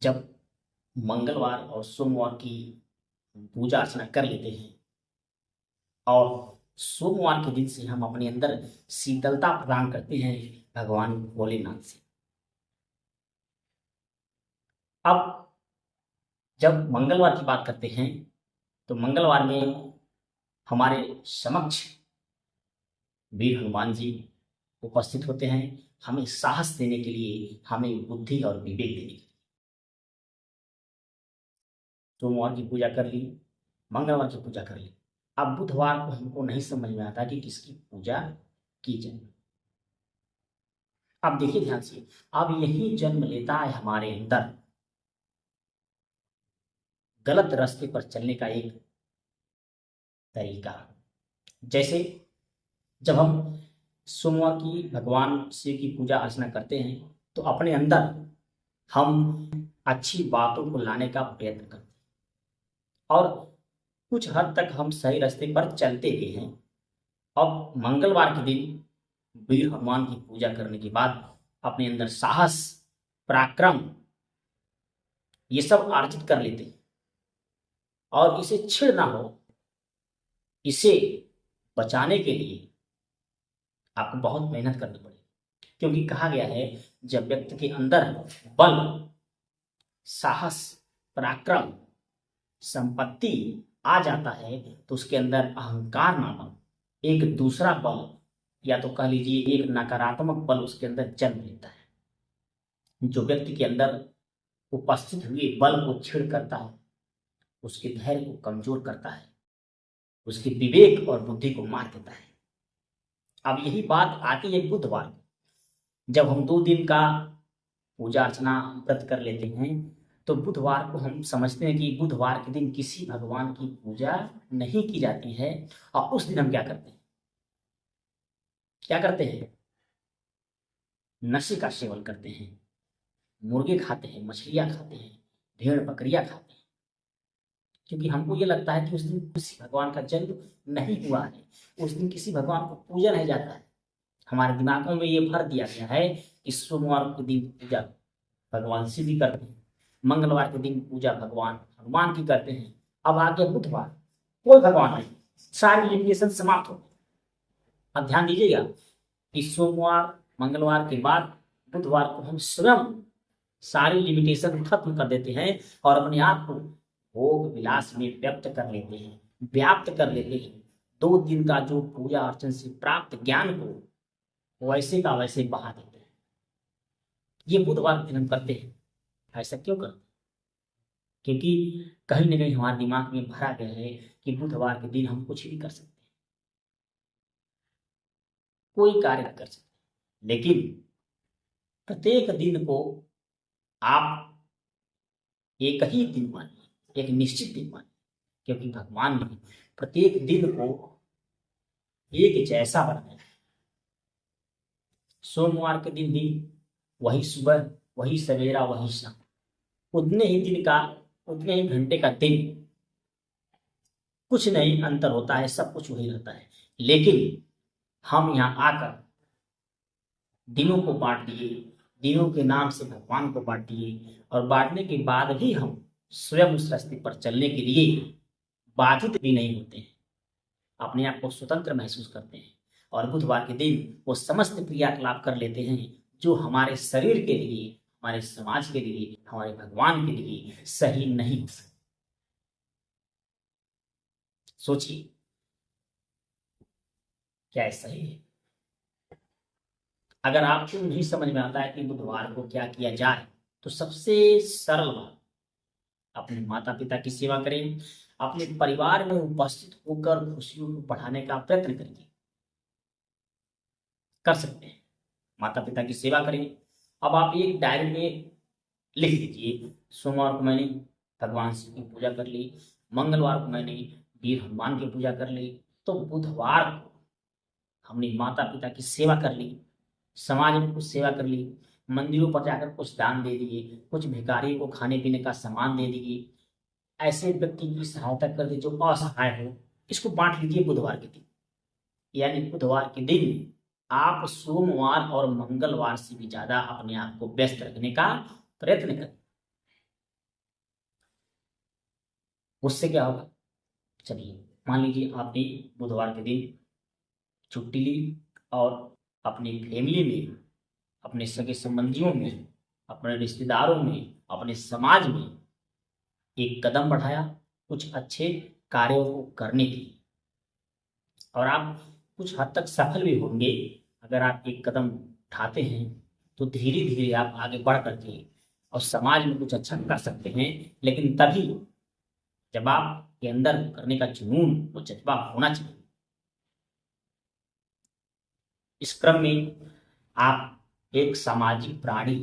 जब मंगलवार और सोमवार की पूजा अर्चना कर लेते हैं और सोमवार के दिन से हम अपने अंदर शीतलता प्रदान करते हैं भगवान भोलेनाथ से। अब जब मंगलवार की बात करते हैं तो मंगलवार में हमारे समक्ष वीर हनुमान जी उपस्थित होते हैं, हमें साहस देने के लिए, हमें बुद्धि और विवेक देने के लिए। सोमवार की पूजा कर ली, मंगलवार की पूजा कर ली। अब बुधवार को हमको नहीं समझ में आता कि किसकी पूजा की जाए। अब देखिए ध्यान से, अब यही जन्म लेता है हमारे अंदर गलत रास्ते पर चलने का एक तरीका। जैसे जब हम सोमवार की भगवान शिव की पूजा अर्चना करते हैं तो अपने अंदर हम अच्छी बातों को लाने का प्रयत्न करते हैं और कुछ हद तक हम सही रास्ते पर चलते भी हैं। अब मंगलवार के दिन वीर हनुमान की पूजा करने के बाद अपने अंदर साहस, पराक्रम ये सब अर्जित कर लेते हैं और इसे छिड़ ना हो, इसे बचाने के लिए आपको बहुत मेहनत करनी पड़ेगी। क्योंकि कहा गया है जब व्यक्ति के अंदर बल, साहस, पराक्रम, संपत्ति आ जाता है तो उसके अंदर अहंकार नामक एक दूसरा बल या तो कह लीजिए एक नकारात्मक बल उसके अंदर जन्म लेता है। जो व्यक्ति के अंदर उपस्थित हुए बल को छीड़ करता है, उसके धैर्य को कमजोर करता है, उसके विवेक और बुद्धि को मार देता है। अब यही बात आती है बुधवार, जब हम 2 दिन का पूजा अर्चना व्रत कर लेते हैं तो बुधवार को हम समझते हैं कि बुधवार के दिन किसी भगवान की पूजा नहीं की जाती है। और उस दिन हम क्या करते हैं, नशे का सेवन करते हैं, मुर्गे खाते हैं, मछलियां खाते हैं, भेड़ बकरियां खाते हैं। क्योंकि हमको ये लगता है कि उस दिन किसी भगवान का जन्म नहीं हुआ है, उस दिन किसी भगवान को पूजा नहीं जाता है। हमारे दिमागों में ये भर दिया गया है कि सोमवार के दिन पूजा भगवान शिव की करते हैं, मंगलवार के दिन पूजा भगवान हनुमान की करते हैं। अब आ गया बुधवार, कोई भगवान नहीं, सारी लिमिटेशन समाप्त हो। अब ध्यान दीजिएगा कि सोमवार मंगलवार के बाद बुधवार को हम स्वयं सारी लिमिटेशन खत्म कर देते हैं और अपने आप को भोग विलास में व्याप्त कर लेते हैं। 2 दिन का जो पूजा अर्चन से प्राप्त ज्ञान को वैसे का वैसे बहा देते हैं। ये बुधवार के दिन हम करते हैं। ऐसा क्यों करते हैं? क्योंकि कहीं ना कहीं हमारे दिमाग में भरा गया है कि बुधवार के दिन हम कुछ भी कर सकते हैं, कोई कार्य नहीं कर सकते। लेकिन प्रत्येक दिन को आप एक ही दिन मानिए, एक निश्चित दिन मानिए, क्योंकि भगवान ने प्रत्येक दिन को एक जैसा बनाया। सोमवार के दिन भी वही सुबह, वही सवेरा, वही शाम, उतने ही दिन का, उतने ही घंटे का दिन, कुछ नहीं अंतर होता है, सब कुछ वही रहता है। लेकिन हम यहाँ आकर दिनों को बांट दिए, दिनों के नाम से भगवान को बांट दिए और बांटने के बाद भी हम स्वयं उस रास्ते पर चलने के लिए बाधित भी नहीं होते हैं, अपने आप को स्वतंत्र महसूस करते हैं और बुधवार के दिन वो समस्त क्रियाकलाप कर लेते हैं जो हमारे शरीर के लिए, हमारे समाज के लिए, हमारे भगवान के लिए सही नहीं हो सकते। सोचिए, क्या सही है? अगर आपको नहीं समझ में आता है कि बुधवार को क्या किया जाए तो सबसे सरल बात, अपने माता पिता की सेवा करें, अपने परिवार में उपस्थित होकर खुशियों को बढ़ाने का प्रयत्न करिए। कर सकते हैं, माता पिता की सेवा करें। अब आप एक डायरी में लिख लीजिए, सोमवार को मैंने भगवान शिव की पूजा कर ली, मंगलवार को मैंने वीर हनुमान की पूजा कर ली, तो बुधवार को हमने माता पिता की सेवा कर ली, समाज में कुछ सेवा कर ली, मंदिरों पर जाकर कुछ दान दे दिए, कुछ भिखारी को खाने पीने का सामान दे दिए, ऐसे व्यक्ति की सहायता कर दी जो असहाय हो। इसको बांट लीजिए बुधवार के दिन। यानी बुधवार के दिन आप सोमवार और मंगलवार से भी ज्यादा अपने आप को व्यस्त रखने का प्रयत्न करें। उससे क्या होगा? चलिए, मान लीजिए आपने बुधवार के दिन छुट्टी ली और अपनी फैमिली में, अपने सगे संबंधियों में, अपने रिश्तेदारों में, अपने समाज में एक कदम बढ़ाया कुछ अच्छे कार्यों को करने के लिए, और आप कुछ हद तक सफल भी होंगे। अगर आप एक कदम उठाते हैं तो धीरे धीरे आप आगे बढ़ करके और समाज में कुछ अच्छा कर सकते हैं। लेकिन तभी जब आपके अंदर करने का जुनून, वो जज्बा होना चाहिए। इस क्रम में आप एक सामाजिक प्राणी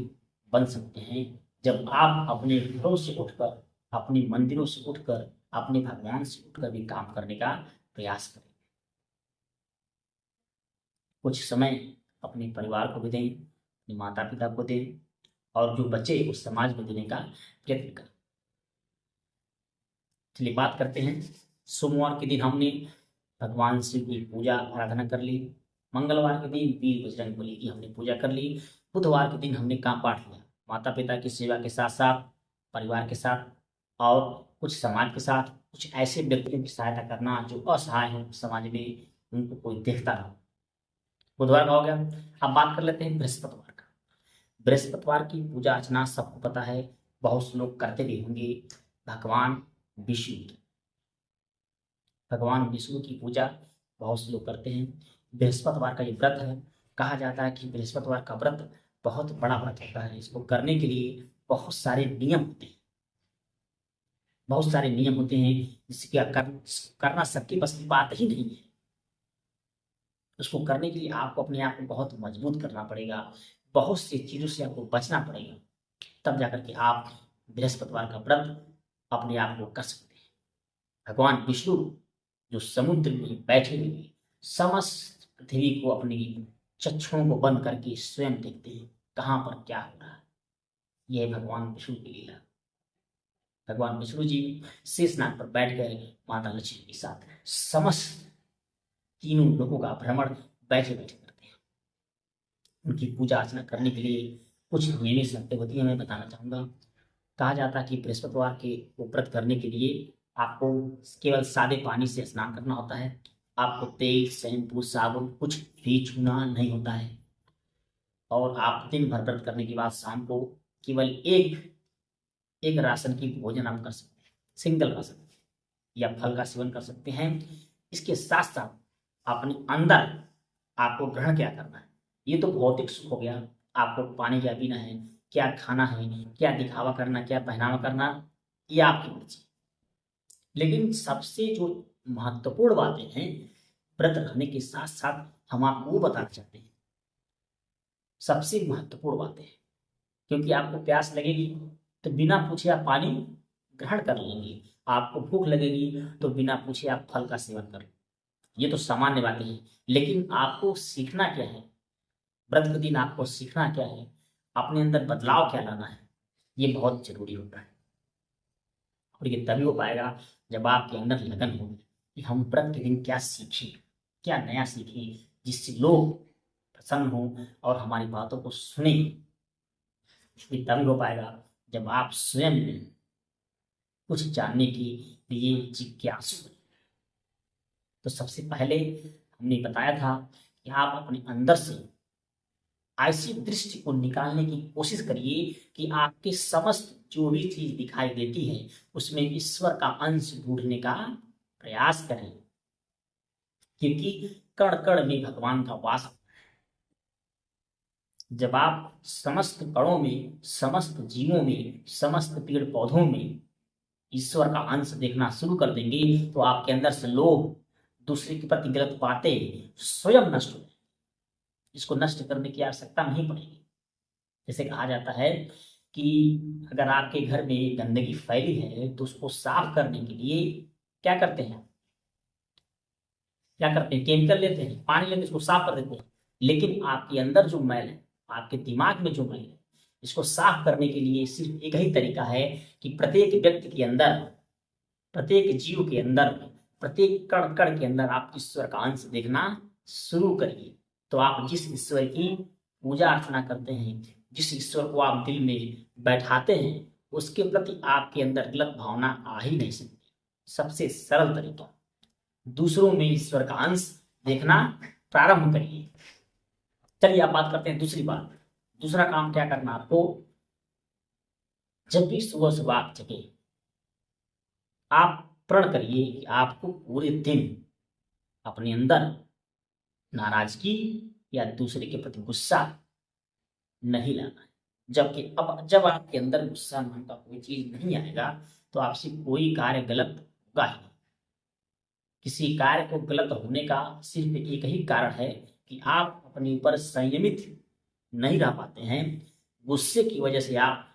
बन सकते हैं जब आप अपने घरों से उठकर, अपने मंदिरों से उठकर, अपने भगवान से उठकर भी काम करने का प्रयास करें। कुछ समय अपने परिवार को भी दें, अपने माता पिता को दें, और जो बचे उस समाज में देने का प्रयत्न करें। चलिए बात करते हैं। सोमवार के दिन हमने भगवान शिव की पूजा आराधना कर ली। मंगलवार के दिन वीर बजरंग बली की हमने पूजा कर ली। बुधवार के दिन हमने काम पाठ लिया, माता पिता की सेवा के साथ साथ, परिवार के साथ, और कुछ समाज के साथ, कुछ ऐसे व्यक्तियों की सहायता करना जो असहाय हैं समाज में, उनको कोई देखता रहो। बुधवार का हो गया। अब बात कर लेते हैं बृहस्पतिवार का। बृहस्पतिवार की पूजा अर्चना सबको पता है, बहुत से लोग करते भी होंगे। भगवान विष्णु की, भगवान विष्णु की पूजा बहुत से लोग करते हैं। बृहस्पतिवार का ये व्रत है। कहा जाता है कि बृहस्पतिवार का व्रत बहुत बड़ा व्रत होता है। इसको करने के लिए बहुत सारे नियम होते हैं, बहुत सारे नियम होते हैं जिसके करना सबके बस की बात ही नहीं है। उसको करने के लिए आपको अपने आप को बहुत मजबूत करना पड़ेगा, बहुत सी चीजों से आपको बचना पड़ेगा, तब जाकर के आप बृहस्पतिवार का व्रत अपने आप को कर सकते हैं। भगवान विष्णु जो समुद्र में बैठे हुए समस्त पृथ्वी को अपनी चक्षुओं को बंद करके स्वयं देखते हैं कहाँ पर क्या हो रहा है। यह भगवान विष्णु की लीला। भगवान विष्णु जी शेषनाग पर बैठ गए माता लक्ष्मी के साथ समस्त तीनों लोगों का भ्रमण बैठे बैठे करते हैं। उनकी पूजा अर्चना करने के लिए कुछ नियमित शर्तें होती है, मैं बताना चाहूंगा। कहा जाता है कि बृहस्पतिवार के व्रत करने के लिए आपको केवल सादे पानी से स्नान करना होता है। आपको तेल, शैम्पू, साबुन कुछ भी छूना नहीं होता है। और आप दिन भर व्रत करने के बाद शाम को केवल एक राशन की भोजन आप कर सकते हैं, सिंगल राशन, या फल का सेवन कर सकते हैं। इसके साथ साथ अपने अंदर आपको ग्रहण क्या करना है, ये तो भौतिक सुख हो गया। आपको पानी क्या पीना है, क्या खाना है, क्या दिखावा करना, क्या पहनावा करना, ये आपकी मर्जी। लेकिन सबसे जो महत्वपूर्ण बातें हैं व्रत रखने के साथ साथ हम आपको वो बताना चाहते हैं, सबसे महत्वपूर्ण बातें हैं। क्योंकि आपको प्यास लगेगी तो बिना पूछे आप पानी ग्रहण कर लेंगे, आपको भूख लगेगी तो बिना पूछे आप फल का सेवन कर लेंगे। ये तो सामान्य बातें हैं। लेकिन आपको सीखना क्या है, व्रत के दिन आपको सीखना क्या है, अपने अंदर बदलाव क्या लाना है, ये बहुत जरूरी होता है। और ये तभी हो पाएगा जब आपके अंदर लगन होगी कि हम व्रत के दिन क्या सीखें, क्या नया सीखें, जिससे लोग प्रसन्न हो और हमारी बातों को सुने। ये तभी हो पाएगा जब आप स्वयं में कुछ जानने के लिए जिज्ञासु बने। तो सबसे पहले हमने बताया था कि आप अपने अंदर से ऐसी दृष्टि को निकालने की कोशिश करिए कि आपके समस्त जो भी चीज दिखाई देती है उसमें ईश्वर का अंश ढूंढने का प्रयास करें, क्योंकि कण कण में भगवान का वास। जब आप समस्त कणों में, समस्त जीवों में, समस्त पेड़ पौधों में ईश्वर का अंश देखना शुरू कर देंगे तो आपके अंदर से लोभ, दूसरे के प्रति गलत बातें स्वयं नष्ट हो जाएंगी। इसको नष्ट करने की आवश्यकता नहीं पड़ेगी। जैसे कहा जाता है कि अगर आपके घर में गंदगी फैली है तो उसको साफ करने के लिए क्या करते हैं, केमिकल लेते हैं, पानी लेते हैं, उसको साफ कर देते हैं। लेकिन आपके अंदर जो मैल है, आपके दिमाग में जो मैल है, इसको साफ करने के लिए सिर्फ एक ही तरीका है कि प्रत्येक व्यक्ति के अंदर, प्रत्येक जीव के अंदर, प्रत्येक कण कण के अंदर आप ईश्वर का अंश देखना शुरू करिए। तो आप जिस ईश्वर की पूजा अर्चना करते हैं, जिस ईश्वर को आप दिल में बैठाते हैं, उसके प्रति आपके अंदर गलत भावना आ ही नहीं सकती। सबसे सरल तरीका, दूसरों में ईश्वर का अंश देखना प्रारंभ करिए। चलिए आप बात करते हैं दूसरी बात। दूसरा काम क्या करना आपको, जब भी सुबह सुबह आप जगे, आप प्रण करिए कि आपको पूरे दिन अपने अंदर नाराजगी या दूसरे के प्रति गुस्सा नहीं लाना है। जबकि अब जब आपके अंदर गुस्सा नाम का कोई चीज नहीं आएगा तो आपसे कोई कार्य गलत होगा ही नहीं। किसी कार्य को गलत होने का सिर्फ एक ही कारण है कि आप अपने ऊपर संयमित नहीं रह पाते हैं। गुस्से की वजह से आप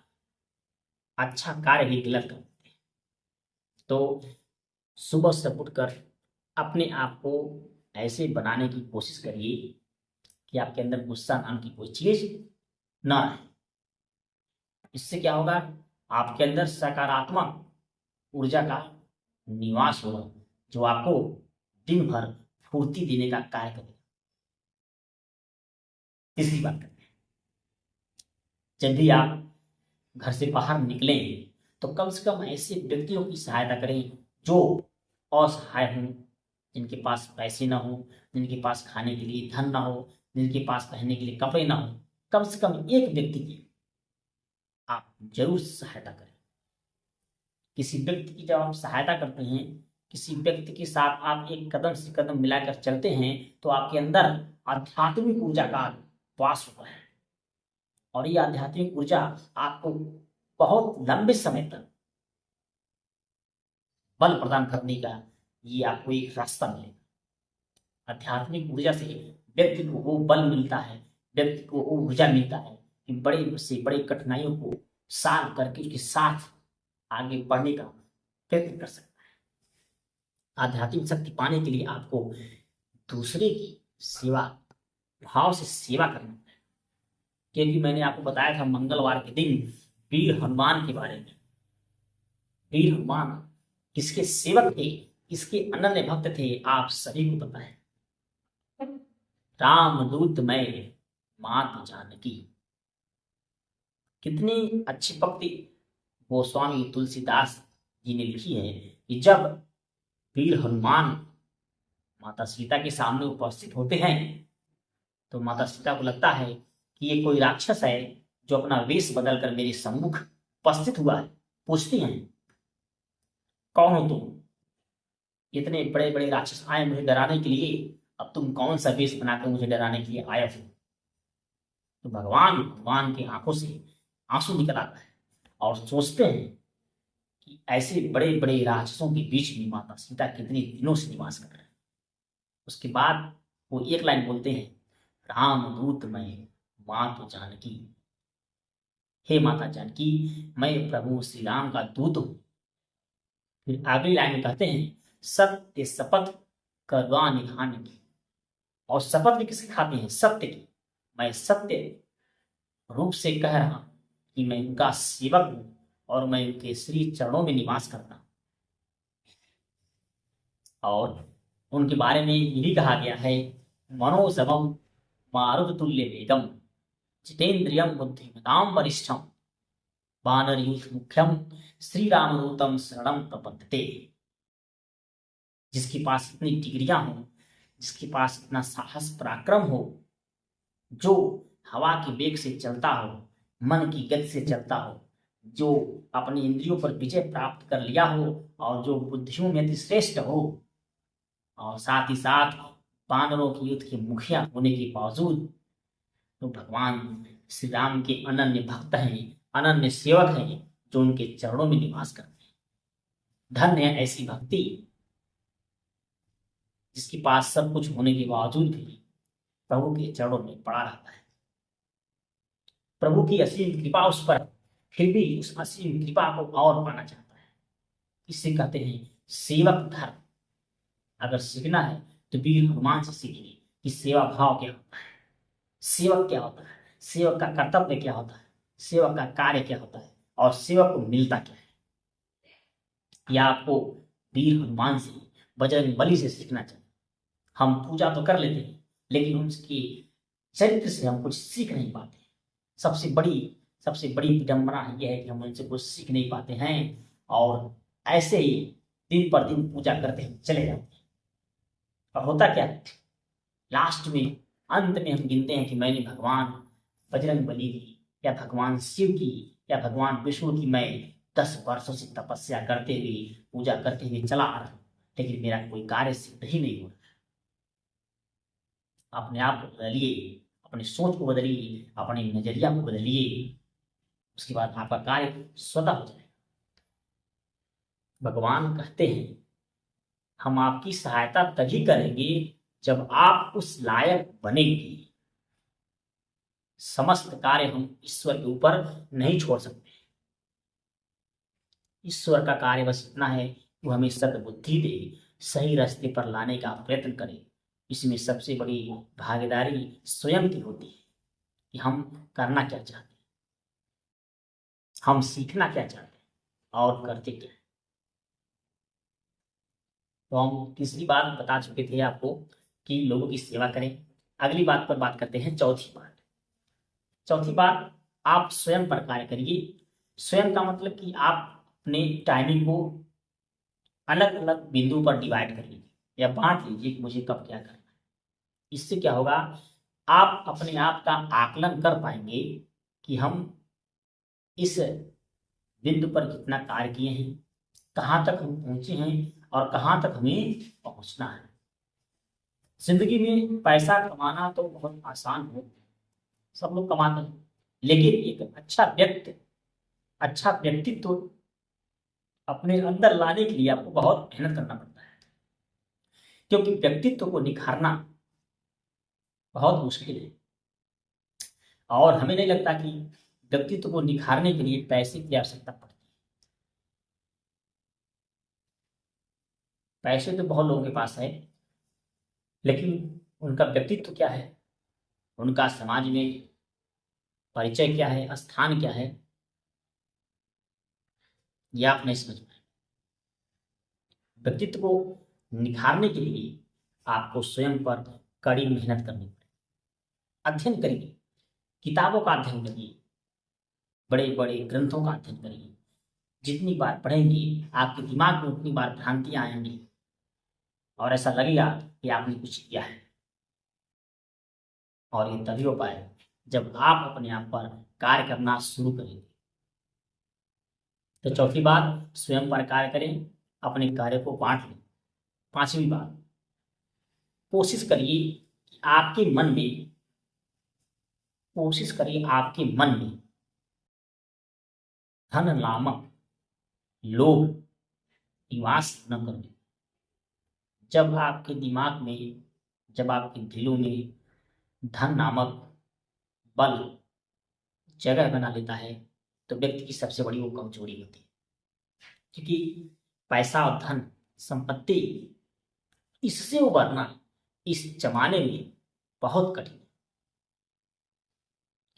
अच्छा कार्य भी गलत करते हैं। तो सुबह से उठकर अपने आप को ऐसे बनाने की कोशिश करिए कि आपके अंदर गुस्सा नाम की कोई चीज ना रहे। इससे क्या होगा, आपके अंदर सकारात्मक ऊर्जा का निवास होगा जो आपको दिन भर फुर्ती देने का कार्य करेगा। तीसरी बात करते हैं, जब भी आप घर से बाहर निकलें तो कम से कम ऐसे व्यक्तियों की सहायता करें जो असहाय हों, जिनके पास पैसे ना हो, जिनके पास खाने के लिए धन ना हो, जिनके पास पहनने के लिए कपड़े ना हो। कम से कम एक व्यक्ति की आप जरूर सहायता करें। किसी व्यक्ति की जब आप सहायता करते हैं, किसी व्यक्ति के साथ आप एक कदम से कदम मिलाकर चलते हैं तो आपके अंदर आध्यात्मिक ऊर्जा का वास होता है और ये आध्यात्मिक ऊर्जा आपको बहुत लंबे समय तक बल प्रदान करने का ये आपको एक रास्ता मिलेगा। आध्यात्मिक ऊर्जा से व्यक्ति को वो बल मिलता है, व्यक्ति को वो ऊर्जा मिलता है कि बड़े से बड़े कठिनाइयों को साल करके उसके साथ आगे बढ़ने का प्रयत्न कर सकता है। आध्यात्मिक शक्ति पाने के लिए आपको दूसरे की सेवा भाव से सेवा करना है। क्योंकि मैंने आपको बताया था मंगलवार के दिन वीर हनुमान के बारे में। वीर हनुमान किसके सेवक थे, किसके अनन्य भक्त थे, आप सभी को पता है। रामदूत मैं मात जानकी, कितनी अच्छी पंक्ति गोस्वामी तुलसीदास जी ने लिखी है कि जब वीर हनुमान माता सीता के सामने उपस्थित होते हैं तो माता सीता को लगता है कि ये कोई राक्षस है जो अपना वेश बदलकर मेरे सम्मुख उपस्थित हुआ है। पूछती हैं, कौन हो तुम? इतने बड़े बड़े राक्षस आए मुझे डराने के लिए, अब तुम कौन सा वेश बनाकर मुझे डराने के लिए आए हो? तो भगवान की आंखों से आंसू निकल आता है और सोचते हैं कि ऐसे बड़े बड़े राक्षसों के बीच में माता सीता कितने दिनों से निवास कर रहे हैं। उसके बाद वो एक लाइन बोलते हैं, रामदूत मैं मात जानकी, हे माता जानकी मैं प्रभु श्री राम का दूत हूं। फिर अगली लाइन में कहते हैं, सत्य शपथ करवा निधान की, और शपथ भी किसकी खाते हैं? सत्य की। मैं सत्य रूप से कह रहा हूं कि मैं उनका सेवक हूं और मैं उनके श्री चरणों में निवास करता हूं। और उनके बारे में ये भी कहा गया है, मनोजवम मारुत तुल्य वेगम जितेन्द्रियम बुद्धिमताम वरिष्ठम वानर यूथ मुख्यम श्री रामदूतम शरणम प्रपद्यते। जिसके पास इतनी डिग्रियां हो, जिसके पास इतना साहस पराक्रम हो, जो हवा के वेग से चलता हो, मन की गति से चलता हो, जो अपनी इंद्रियों पर विजय प्राप्त कर लिया हो और जो बुद्धियों में अति श्रेष्ठ हो, और साथ ही साथ वानरों के युद्ध के मुखिया होने के बावजूद तो भगवान श्री राम के अनन्य भक्त हैं, अनन्य सेवक हैं, जो उनके चरणों में निवास करते हैं। धन्य है ऐसी भक्ति जिसके पास सब कुछ होने के बावजूद भी प्रभु के चरणों में पड़ा रहता है। प्रभु की असीम कृपा उस पर, फिर भी उस असीम कृपा को और पाना चाहता है। इससे कहते हैं सेवक धर्म। अगर सीखना है तो वीर हनुमान से सीखिए कि सेवा भाव क्या होता है, सेवक क्या होता है, सेवक का कर्तव्य क्या होता है, सेवक का कार्य क्या होता है और सेवक को मिलता क्या है। यह आपको वीर हनुमान से, बजरंग बली से सीखना चाहिए। हम पूजा तो कर लेते हैं लेकिन उसकी चरित्र से हम कुछ सीख नहीं पाते। सबसे बड़ी विडंबना यह है कि हम उनसे कुछ सीख नहीं पाते हैं। और ऐसे ही दिन पर दिन पूजा करते हम चले जाते हैं। और होता क्या है, लास्ट में, अंत में हम गिनते हैं कि मैंने भगवान बजरंग बली की या भगवान शिव की या भगवान विष्णु की मैं 10 वर्षों से तपस्या करते हुए पूजा करते हुए चला आ रहा हूं, लेकिन मेरा कोई कार्य सिद्ध ही नहीं हो रहा। अपने आप को बदलिए, अपनी सोच को बदलिए, अपने नजरिया को बदलिए, उसके बाद आपका कार्य स्वतः हो जाएगा। भगवान कहते हैं हम आपकी सहायता तभी करेंगे जब आप उस लायक बनेंगे। समस्त कार्य हम ईश्वर के ऊपर नहीं छोड़ सकते। ईश्वर का कार्य बस इतना है कि वो हमें सद्बुद्धि दे, सही रास्ते पर लाने का प्रयत्न करे। इसमें सबसे बड़ी भागीदारी स्वयं की होती है कि हम करना क्या चाहते हैं, हम सीखना क्या चाहते हैं और करते क्या। तो हम तीसरी बात बता चुके थे आपको कि लोगों की सेवा करें। अगली बात पर बात करते हैं, चौथी बात। चौथी बात, आप स्वयं पर कार्य करिए। स्वयं का मतलब कि आप अपने टाइमिंग को अलग अलग बिंदु पर डिवाइड कर लीजिए या बांट लीजिए कि मुझे कब क्या करना है। इससे क्या होगा, आप अपने आप का आकलन कर पाएंगे कि हम इस बिंदु पर कितना कार्य किए हैं, कहाँ तक हम पहुंचे हैं और कहाँ तक हमें पहुंचना है। जिंदगी में पैसा कमाना तो बहुत आसान हो, सब लोग कमाते हैं, लेकिन एक अच्छा व्यक्तित्व अपने अंदर लाने के लिए आपको बहुत मेहनत करना पड़ता है, क्योंकि व्यक्तित्व को निखारना बहुत मुश्किल है। और हमें नहीं लगता कि व्यक्तित्व को निखारने के लिए पैसे की आवश्यकता पड़ती है। पैसे तो बहुत लोगों के पास है, लेकिन उनका व्यक्तित्व क्या है, उनका समाज में परिचय क्या है, स्थान क्या है, यह आप नहीं समझ पाए। व्यक्तित्व को निखारने के लिए आपको स्वयं पर कड़ी मेहनत करनी पड़ेगी। अध्ययन करिए, किताबों का अध्ययन करिए, बड़े बड़े ग्रंथों का अध्ययन करिए। जितनी बार पढ़ेंगे आपके दिमाग में उतनी बार भ्रांतियां आएंगी और ऐसा लगेगा कि आपने कुछ किया है। और ये तभी हो पाएगा जब आप अपने आप पर कार्य करना शुरू करेंगे। तो चौथी बात, स्वयं पर कार्य करें, अपने कार्य को बांट लें। पांचवी बात, कोशिश करिए कि आपके मन में धन नामक लोभ निवास न करें। जब आपके दिमाग में, जब आपके दिलों में धन नामक बल जगह बना लेता है तो व्यक्ति की सबसे बड़ी वो कमजोरी होती है, क्योंकि पैसा और धन संपत्ति, इससे उबरना इस जमाने में बहुत कठिन है।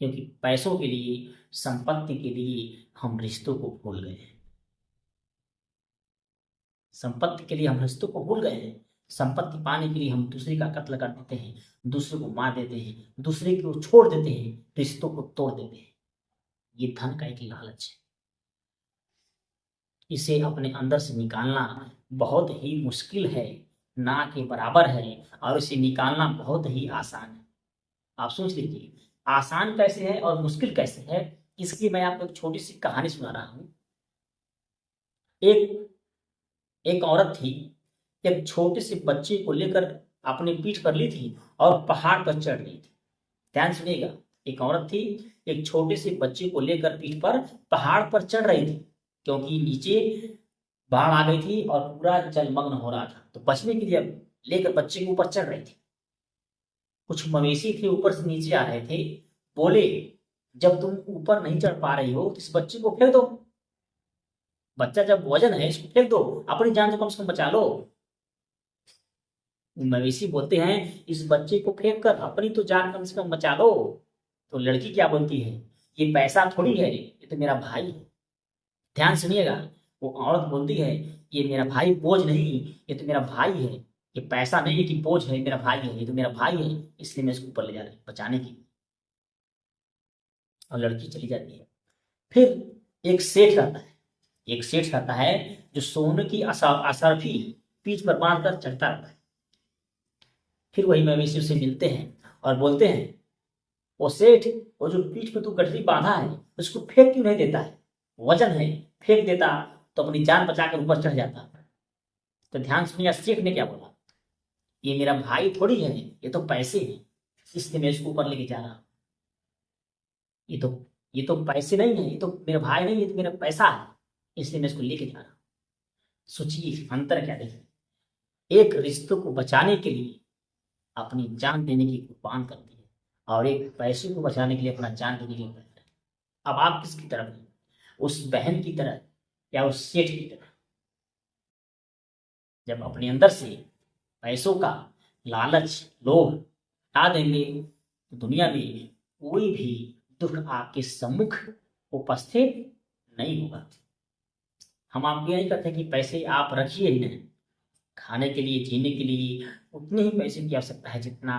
क्योंकि पैसों के लिए, संपत्ति के लिए हम रिश्तों को भूल गए हैं। संपत्ति के लिए हम रिश्तों को भूल गए हैं। संपत्ति पाने के लिए हम दूसरे का कत्ल कर देते हैं, दूसरे को मार देते हैं, दूसरे को छोड़ देते हैं, रिश्तों को तोड़ देते हैं। ये धन का एक लालच है, इसे अपने अंदर से निकालना बहुत ही मुश्किल है, ना के बराबर है, और इसे निकालना बहुत ही आसान है। आप सोच लीजिए आसान कैसे है और मुश्किल कैसे है। इसकी मैं आपको एक छोटी सी कहानी सुना रहा हूं। एक एक औरत थी, एक छोटे से बच्चे को लेकर अपने पीठ पर ली थी और पहाड़ पर चढ़ रही थी। ध्यान सुनिएगा, एक औरत थी, एक छोटे से बच्चे को लेकर पीठ पर पहाड़ पर चढ़ रही थी, क्योंकि नीचे बाढ़ आ गई थी और पूरा जलमग्न हो रहा था। तो बचने के लिए लेकर बच्चे के ऊपर चढ़ रही थी। कुछ मवेशी थे ऊपर से नीचे आ रहे थे, बोले जब तुम ऊपर नहीं चढ़ पा रही हो तो इस बच्चे को फेंक दो। बच्चा जब वजन है इसको फेंक दो, अपनी जान तो कम से कम बचा लो। मवेशी बोलते हैं इस बच्चे को फेंक कर अपनी तो जान कम से कम बचा लो। तो लड़की क्या बोलती है, ये पैसा थोड़ी है, ये तो मेरा भाई है। ध्यान सुनिएगा, वो औरत बोलती है ये मेरा भाई बोझ नहीं, ये तो मेरा भाई है। ये पैसा नहीं है कि बोझ है, मेरा भाई है, ये तो मेरा भाई है, इसलिए मैं इसको ऊपर ले जा रही हूँ बचाने की। और लड़की चली जाती है। फिर एक सेठ आता है, एक सेठ रहता है जो सोने की असरफी पीठ पर बांध कर चढ़ता रहता है। फिर वही मवेशी उसे मिलते हैं और बोलते हैं, वो सेठ, वो जो पीठ पे तू गठरी बांधा है उसको फेंक क्यों नहीं देता है? वजन है, फेंक देता तो अपनी जान बचाकर ऊपर चढ़ जाता। तो ध्यान सुनिए सेठ ने क्या बोला, ये मेरा भाई थोड़ी है, ये तो पैसे हैं, इसलिए मैं इसको ऊपर लेके जा रहा हूं। ये तो ये तो पैसे नहीं है, ये तो मेरा भाई नहीं, ये तो मेरा पैसा है, इसलिए मैं इसको लेके जा रहा हूं। सोचिए अंतर क्या देखिए, एक रिश्तों को बचाने के लिए अपनी जान देने की कुर्बान करती है और एक पैसे को बचाने के लिए अपना जान देने के लिए तैयार है। अब आप किसकी तरफ हैं, उस बहन की तरह या उस सेठ की तरह? जब अपने अंदर से पैसों का लालच, लोभ हटा देंगे तो दुनिया में कोई भी दुख आपके सम्मुख उपस्थित नहीं होगा। हम आपको यही कहते हैं कि पैसे आप रखिए ही नहीं, खाने के लिए, जीने के लिए उतने ही पैसे की आवश्यकता है जितना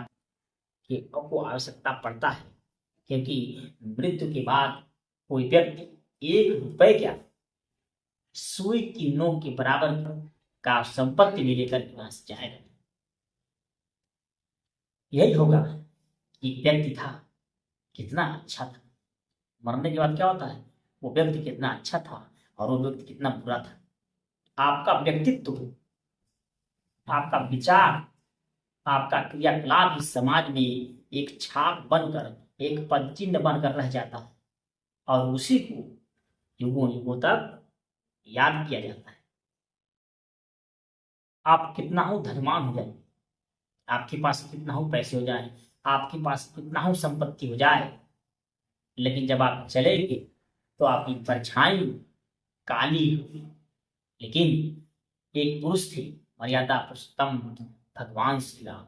कि आपको आवश्यकता पड़ता है। क्योंकि मृत्यु के बाद कोई व्यक्ति 1 रुपए क्या, सुई की नोक के बराबर का संपत्ति भी लेकर के वहां से जाएगा। यही होगा कि व्यक्ति था कितना अच्छा था, मरने के बाद क्या होता है, वो व्यक्ति कितना अच्छा था और वो व्यक्ति कितना बुरा था। आपका व्यक्तित्व, आपका विचार, आपका क्रियाकलाप इस समाज में एक छाप बनकर, एक पदचिन्ह बनकर रह जाता है और उसी को युगों युगों तक याद किया जाता है। आप कितना हो धनवान हो जाए, आपके पास कितना हो पैसे हो जाए, आपके पास कितना हो संपत्ति हो जाए, लेकिन जब आप चलेंगे तो आपकी परछाई काली होगी। लेकिन एक पुरुष थे, मर्यादा पुरुषोत्तम भगवान श्री राम,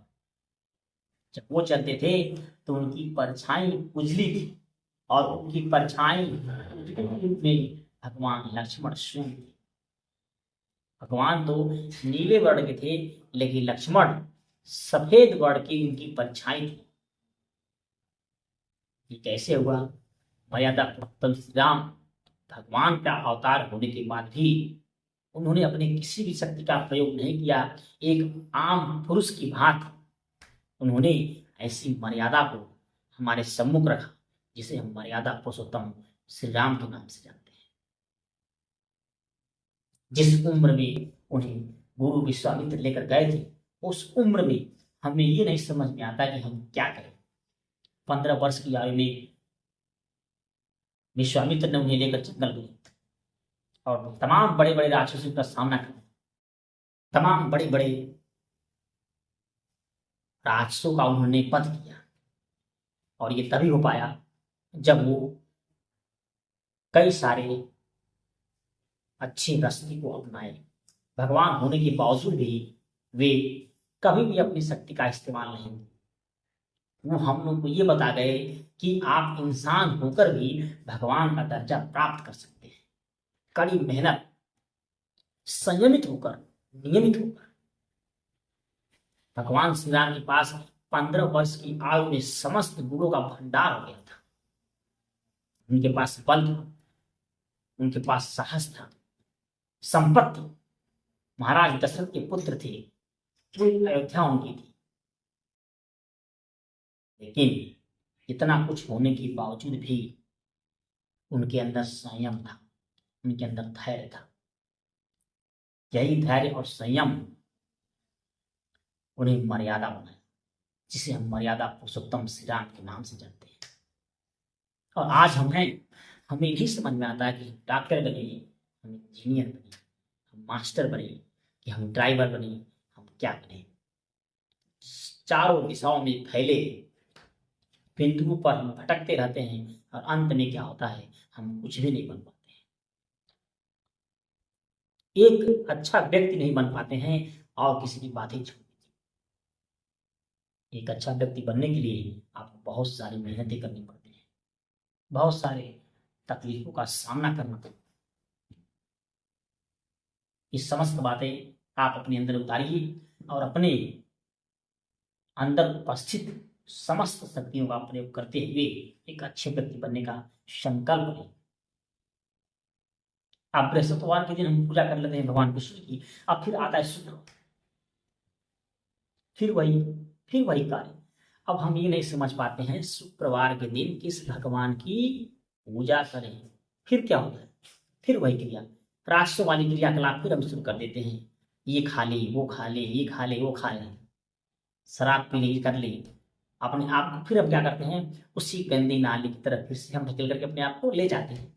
जब वो चलते थे तो उनकी परछाई उजली थी और उनकी परछाई में भगवान लक्ष्मण स्वयं थे। भगवान तो नीले वर्ण के थे लेकिन लक्ष्मण सफेद वर्ण की उनकी परछाई थी। ये कैसे हुआ? मर्यादा पुरुषोत्तम श्री राम भगवान का अवतार होने के बाद भी उन्होंने अपने किसी भी शक्ति का प्रयोग नहीं किया। एक आम पुरुष की भांति उन्होंने ऐसी मर्यादा को हमारे सम्मुख रखा जिसे हम मर्यादा पुरुषोत्तम श्री राम के नाम से जानते हैं। जिस उम्र में उन्हें गुरु विश्वामित्र लेकर गए थे, उस उम्र में हमें ये नहीं समझ में आता कि हम क्या करें। 15 वर्ष की आयु में विश्वामित्र ने उन्हें लेकर जंगल गए और तमाम बड़े बड़े राक्षसों का सामना किया। तमाम बड़े बड़े राक्षसों का उन्होंने वध किया और ये तभी हो पाया जब वो कई सारे अच्छे रास्ते को अपनाए। भगवान होने के बावजूद भी वे कभी भी अपनी शक्ति का इस्तेमाल नहीं किए। वो हम लोग को ये बता गए कि आप इंसान होकर भी भगवान का दर्जा प्राप्त कर सकते हैं। कड़ी मेहनत, संयमित होकर, नियमित होकर। भगवान श्री राम के पास 15 वर्ष की आयु में समस्त गुणों का भंडार हो गया था। उनके पास बल था, उनके पास साहस था, संपत्ति। महाराज दशरथ के पुत्र थे, पूरी अयोध्या उनकी थी। लेकिन इतना कुछ होने के बावजूद भी उनके अंदर संयम था, उनके अंदर धैर्य था। यही धैर्य और संयम उन्हें मर्यादा बनाया, जिसे हम मर्यादा पुरुषोत्तम श्री राम के नाम से जानते हैं। और आज हमें नहीं समझ में आता है कि डॉक्टर बने, हम इंजीनियर बने, हम मास्टर बने, कि हम ड्राइवर बने, हम क्या बने। चारों दिशाओं में फैले बिंदुओं पर हम भटकते रहते हैं और अंत में क्या होता है, हम कुछ भी नहीं बन पाते हैं। एक अच्छा व्यक्ति नहीं बन पाते हैं और किसी की बातें छोड़। एक अच्छा व्यक्ति बनने के लिए आपको बहुत सारी मेहनतें करनी पड़ती हैं, बहुत सारे तकलीफों का सामना करना पड़ता है। ये समस्त बातें आप अपने अंदर उतारिए और अपने अंदर उपस्थित समस्त शक्तियों का प्रयोग करते हुए एक अच्छे व्यक्ति बनने का संकल्प लें। अब बृहस्पतिवार के दिन हम पूजा कर लेते हैं भगवान विष्णु की, अब फिर आता है शुक्रवार, फिर वही कार्य। अब हम ये नहीं समझ पाते हैं शुक्रवार के दिन किस भगवान की पूजा करें। फिर क्या होता है, फिर वही क्रिया, प्राश्य वाली क्रियाकलाप फिर हम शुरू कर देते हैं। ये खा ले, वो खा ले, ये खा ले, वो खा ले, शराब पी ले, कर ले, अपने आप को फिर हम क्या करते हैं, उसी गंदी नाली की तरफ फिर से हम धकेल करके अपने आप को ले जाते हैं।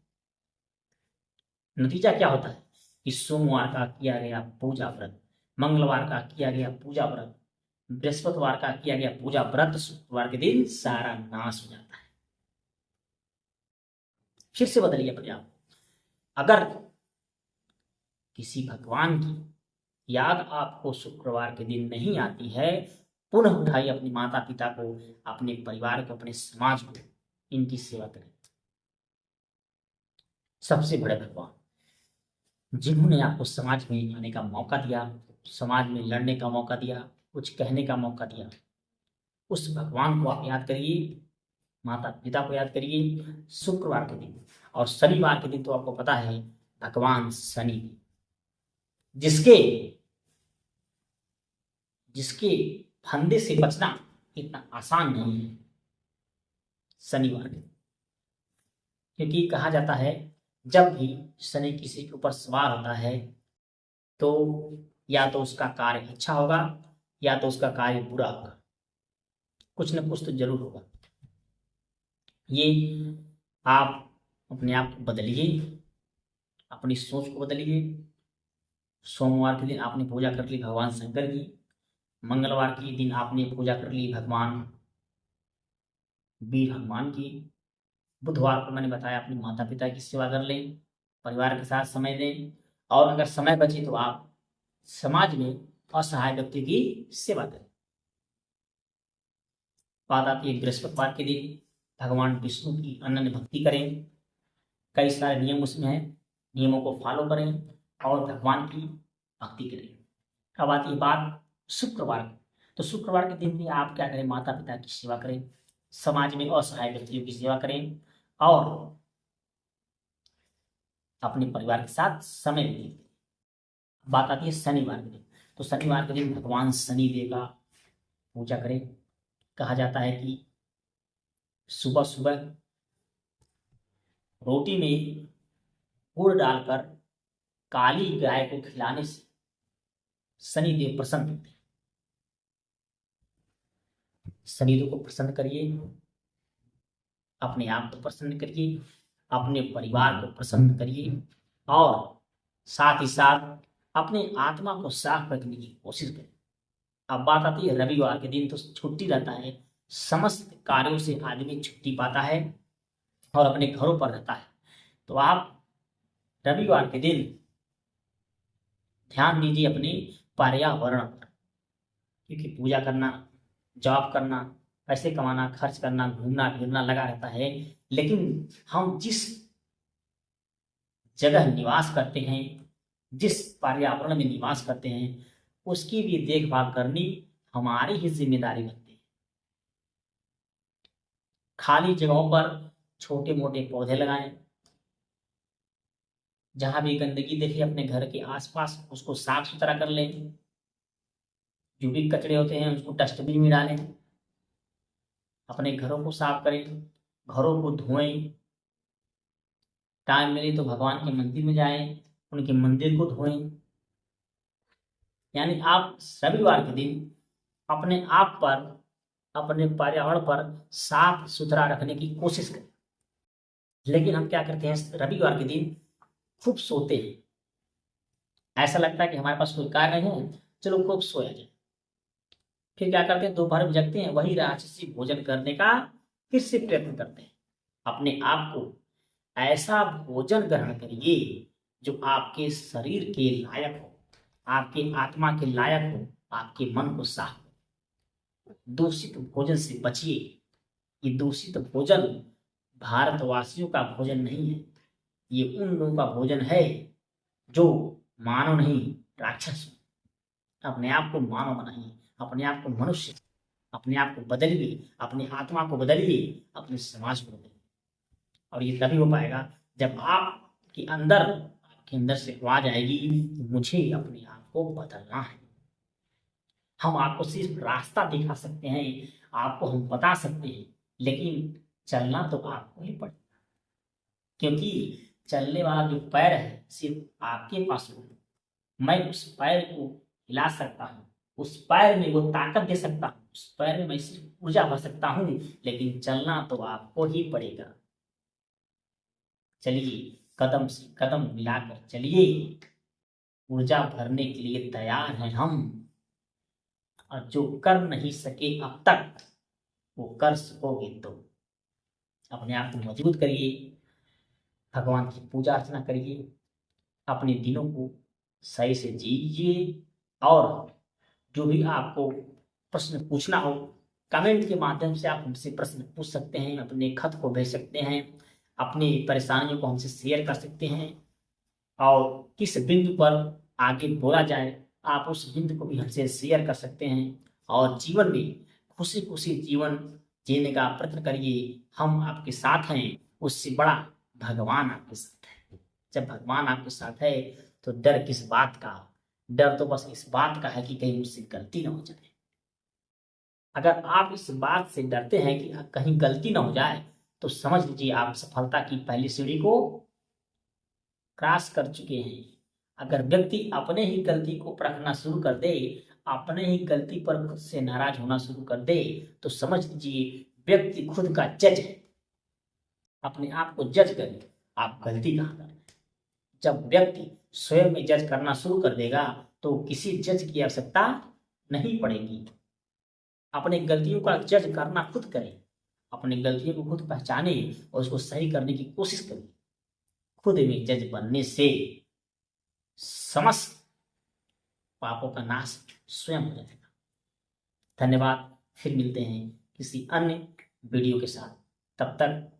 नतीजा क्या होता है कि सोमवार का किया गया पूजा व्रत, मंगलवार का किया गया पूजा व्रत, बृहस्पतिवार का किया गया पूजा व्रत शुक्रवार के दिन सारा नाश हो जाता है। फिर से बदलिए अपने आप। अगर किसी भगवान की याद आपको शुक्रवार के दिन नहीं आती है, पुनः उठाइए अपने माता पिता को, अपने परिवार को, अपने समाज को, इनकी सेवा करें। सबसे बड़े भगवान जिन्होंने आपको समाज में आने का मौका दिया, समाज में लड़ने का मौका दिया, कुछ कहने का मौका दिया, उस भगवान को आप याद करिए, माता पिता को याद करिए शुक्रवार के दिन। और शनिवार के दिन तो आपको पता है भगवान शनि, जिसके जिसके फंदे से बचना इतना आसान नहीं है शनिवार के, क्योंकि कहा जाता है जब भी शनि किसी के ऊपर सवार होता है तो या तो उसका कार्य अच्छा होगा या तो उसका कार्य बुरा होगा, कुछ न कुछ तो जरूर होगा। ये आप अपने आप को बदलिए, अपनी सोच को बदलिए। सोमवार के दिन आपने पूजा कर ली भगवान शंकर की, मंगलवार के दिन आपने पूजा कर ली भगवान वीर हनुमान की, बुधवार को मैंने बताया अपने माता पिता की सेवा कर लें, परिवार के साथ समय दें, और अगर समय बचे तो आप समाज में असहाय व्यक्ति की सेवा करें। बात आती है बृहस्पतिवार के दिन भगवान विष्णु की अनन्य भक्ति करें। कई सारे नियम उसमें हैं, नियमों को फॉलो करें और भगवान की भक्ति करें। अब आती है बात शुक्रवार की, तो शुक्रवार के दिन भी आप क्या करें, माता पिता की सेवा करें, समाज में असहाय व्यक्तियों की सेवा करें और अपने परिवार के साथ समय दें। बात आती है शनिवार के दिन, तो शनिवार के दिन भगवान शनिदेव का पूजा करें। कहा जाता है कि सुबह सुबह रोटी में गुड़ डालकर काली गाय को खिलाने से शनिदेव प्रसन्न होते हैं। शनिदेव को प्रसन्न करिए, अपने आप को प्रसन्न करिए, अपने परिवार को प्रसन्न करिए और साथ ही साथ अपने आत्मा को साफ रखने की कोशिश करें। अब बात आती है रविवार के दिन, तो छुट्टी रहता है, समस्त कार्यों से आदमी छुट्टी पाता है और अपने घरों पर रहता है। तो आप रविवार के दिन ध्यान दीजिए अपने पर्यावरण पर, क्योंकि पूजा करना, जॉब करना, पैसे कमाना, खर्च करना, घूमना फिरना लगा रहता है, लेकिन हम जिस जगह निवास करते हैं, जिस पर्यावरण में निवास करते हैं, उसकी भी देखभाल करनी हमारी ही जिम्मेदारी बनती है। खाली जगहों पर छोटे मोटे पौधे लगाएं, जहां भी गंदगी देखे अपने घर के आसपास उसको साफ सुथरा कर लें, जो भी कचरे होते हैं उसको डस्टबिन में डालें, अपने घरों को साफ करें, घरों को धोएं, टाइम मिले तो भगवान के मंदिर में जाएं, उनके मंदिर को धोएं। यानी आप रविवार के दिन अपने आप पर, अपने पर्यावरण पर साफ सुथरा रखने की कोशिश करें। लेकिन हम क्या करते हैं, रविवार के दिन खूब सोते हैं, ऐसा लगता है कि हमारे पास कोई कार्य नहीं है, चलो खूब सोया जाए। फिर क्या करते हैं, दोपहर में जगते हैं, वही राक्षसी भोजन करने का फिर से प्रयत्न करते हैं। अपने आप को ऐसा भोजन ग्रहण करिए जो आपके शरीर के लायक हो, आपके आत्मा के लायक हो, आपके मन को साफ हो। दूषित भोजन से बचिए। ये दूषित भोजन भारतवासियों का भोजन नहीं है, ये उन लोगों का भोजन है जो मानव नहीं राक्षस। अपने आप को मानव बनाइए, अपने आप को मनुष्य, अपने आप को बदलिए, अपनी आत्मा को बदलिए, अपने समाज को बदलिए। और ये तभी हो पाएगा जब आपके अंदर आपके अंदर से आवाज आएगी, मुझे अपने आप को बदलना है। हम आपको सिर्फ रास्ता दिखा सकते हैं, आपको हम बता सकते हैं, लेकिन चलना तो आपको ही पड़ेगा, क्योंकि चलने वाला जो पैर है सिर्फ आपके पास हो। मैं उस पैर को हिला सकता हूँ, उस पैर में वो ताकत दे सकता हूँ, उस पैर में मैं सिर्फ ऊर्जा भर सकता हूँ, लेकिन चलना तो आपको ही पड़ेगा। चलिए, कदम से कदम मिलाकर चलिए, ऊर्जा भरने के लिए तैयार हैं हम। और जो कर नहीं सके अब तक, वो कर सकोगे तो। अपने आप को मजबूत करिए, भगवान की पूजा अर्चना करिए, अपने दिनों को सही से जीजिए, और जो भी आपको प्रश्न पूछना हो, कमेंट के माध्यम से आप हमसे प्रश्न पूछ सकते हैं, अपने खत को भेज सकते हैं, अपनी परेशानियों को हमसे शेयर कर सकते हैं, और किस बिंदु पर आगे बोला जाए आप उस बिंदु को भी हमसे शेयर कर सकते हैं। और जीवन में खुशी खुशी जीवन जीने का प्रयत्न करिए, हम आपके साथ हैं। उससे बड़ा भगवान आपके साथ है। जब भगवान आपके साथ है तो डर किस बात का? डर तो बस इस बात का है कि कहीं मुझसे गलती ना हो जाए। अगर आप इस बात से डरते हैं कि कहीं गलती ना हो जाए, तो समझ लीजिए आप सफलता की पहली सीढ़ी को क्रॉस कर चुके हैं। अगर व्यक्ति अपने ही गलती को परखना शुरू कर दे, अपने ही गलती पर खुद से नाराज होना शुरू कर दे, तो समझ लीजिए व्यक्ति खुद का जज है। अपने आप को जज करें, आप गलती कहाँ कर रहे हैं। जब व्यक्ति स्वयं में जज करना शुरू कर देगा, तो किसी जज की आवश्यकता नहीं पड़ेगी। अपने गलतियों का जज करना खुद करें, अपनी गलतियों को खुद पहचाने और उसको सही करने की कोशिश करें। खुद में जज बनने से समस्त पापों का नाश स्वयं हो जाएगा। धन्यवाद, फिर मिलते हैं किसी अन्य वीडियो के साथ। तब तक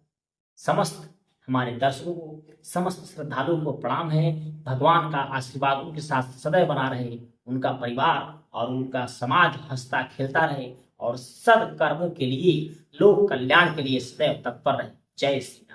समस्त हमारे दर्शकों को, समस्त श्रद्धालुओं को प्रणाम है। भगवान का आशीर्वाद उनके साथ सदैव बना रहे, उनका परिवार और उनका समाज हंसता खेलता रहे, और सद कर्मों के लिए, लोक कल्याण के लिए सदैव तत्पर रहे। जय श्री